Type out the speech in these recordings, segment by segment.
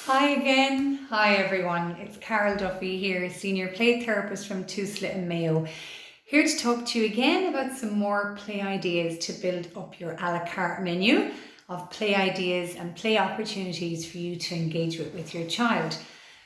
Hi again. Hi everyone. It's Carol Duffy here, Senior Play Therapist from Tusla and Mayo. Here to talk to you again about some more play ideas to build up your a la carte menu of play ideas and play opportunities for you to engage with your child.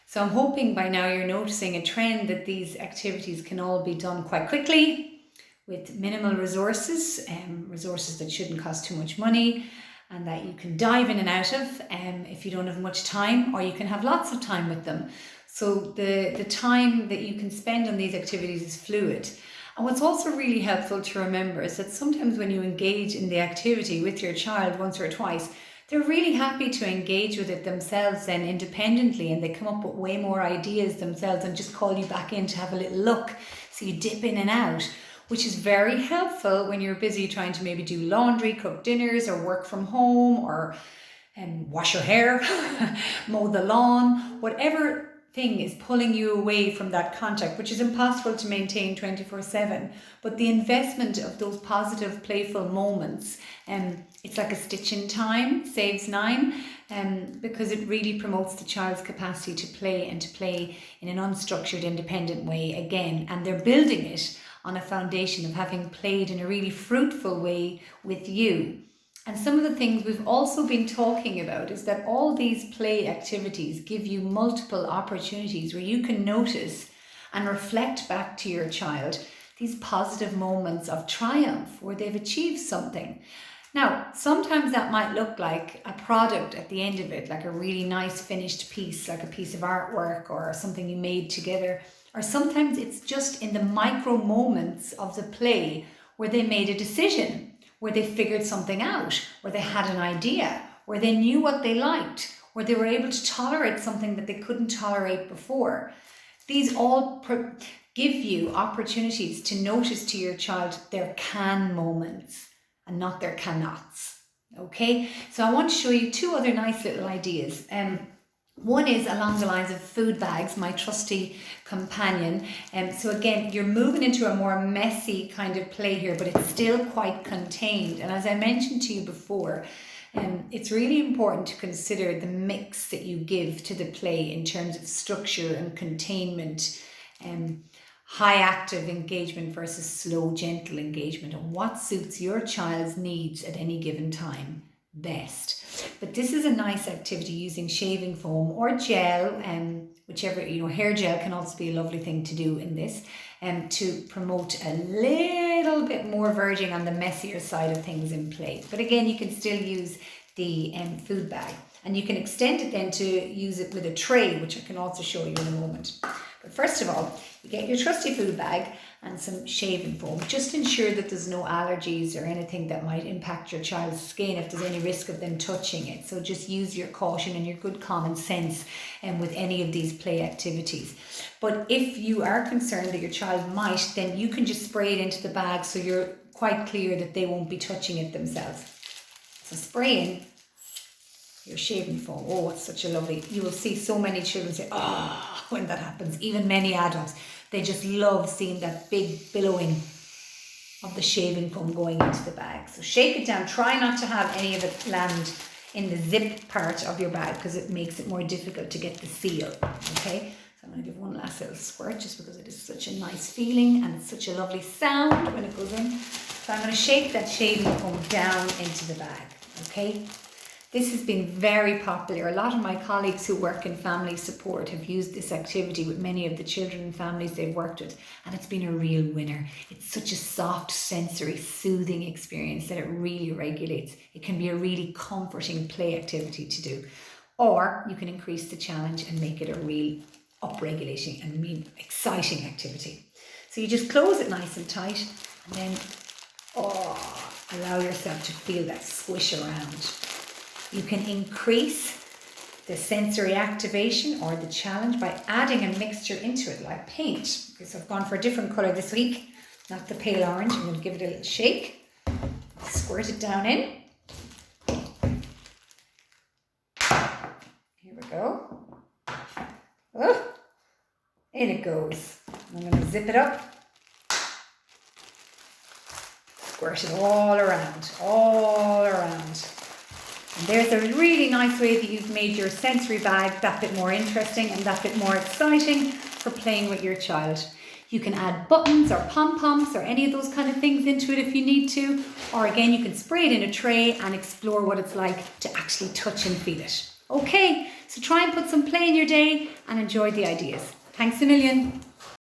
So I'm hoping by now you're noticing a trend that these activities can all be done quite quickly with minimal resources, resources that shouldn't cost too much money, and that you can dive in and out of if you don't have much time, or you can have lots of time with them. So the time that you can spend on these activities is fluid. And what's also really helpful to remember is that sometimes when you engage in the activity with your child once or twice, they're really happy to engage with it themselves then independently, and they come up with way more ideas themselves and just call you back in to have a little look. So you dip in and out, which is very helpful when you're busy trying to maybe do laundry, cook dinners, or work from home, or wash your hair, mow the lawn, whatever thing is pulling you away from that contact, which is impossible to maintain 24/7. But the investment of those positive, playful moments, it's like a stitch in time, saves nine, because it really promotes the child's capacity to play, and to play in an unstructured, independent way again. And they're building it on a foundation of having played in a really fruitful way with you. And some of the things we've also been talking about is that all these play activities give you multiple opportunities where you can notice and reflect back to your child these positive moments of triumph where they've achieved something. Now, sometimes that might look like a product at the end of it, like a really nice finished piece, like a piece of artwork or something you made together. Or sometimes it's just in the micro moments of the play where they made a decision, where they figured something out, where they had an idea, where they knew what they liked, where they were able to tolerate something that they couldn't tolerate before. These all give you opportunities to notice to your child their can moments and not their cannots. Okay, so I want to show you two other nice little ideas. One is along the lines of food bags, my trusty companion. So again, you're moving into a more messy kind of play here, but it's still quite contained. And as I mentioned to you before, it's really important to consider the mix that you give to the play in terms of structure and containment, high active engagement versus slow, gentle engagement, and what suits your child's needs at any given time best. But this is a nice activity using shaving foam or gel, whichever, hair gel can also be a lovely thing to do in this, to promote a little bit more verging on the messier side of things in play. But again, you can still use the food bag, and you can extend it then to use it with a tray, which I can also show you in a moment. But first of all, you get your trusty food bag and some shaving foam. Just ensure that there's no allergies or anything that might impact your child's skin if there's any risk of them touching it. So just use your caution and your good common sense with any of these play activities. But if you are concerned that your child might, then you can just spray it into the bag so you're quite clear that they won't be touching it themselves. So spray in your shaving foam. Oh, it's such a lovely, you will see so many children say, oh, when that happens, even many adults, they just love seeing that big billowing of the shaving foam going into the bag. So shake it down, try not to have any of it land in the zip part of your bag because it makes it more difficult to get the seal, okay? So I'm going to give one last little squirt just because it is such a nice feeling and it's such a lovely sound when it goes in. So I'm going to shake that shaving foam down into the bag, okay? This has been very popular. A lot of my colleagues who work in family support have used this activity with many of the children and families they've worked with, and it's been a real winner. It's such a soft, sensory, soothing experience that it really regulates. It can be a really comforting play activity to do. Or you can increase the challenge and make it a real upregulating and exciting activity. So you just close it nice and tight, and then allow yourself to feel that squish around. You can increase the sensory activation or the challenge by adding a mixture into it, like paint. Okay, so I've gone for a different colour this week, not the pale orange. I'm going to give it a little shake, squirt it down in. Here we go. Oh, in it goes. I'm going to zip it up. Squirt it all around, all around. And there's a really nice way that you've made your sensory bag that bit more interesting and that bit more exciting for playing with your child. You can add buttons or pom-poms or any of those kind of things into it if you need to. Or again, you can spray it in a tray and explore what it's like to actually touch and feel it. Okay, so try and put some play in your day and enjoy the ideas. Thanks a million.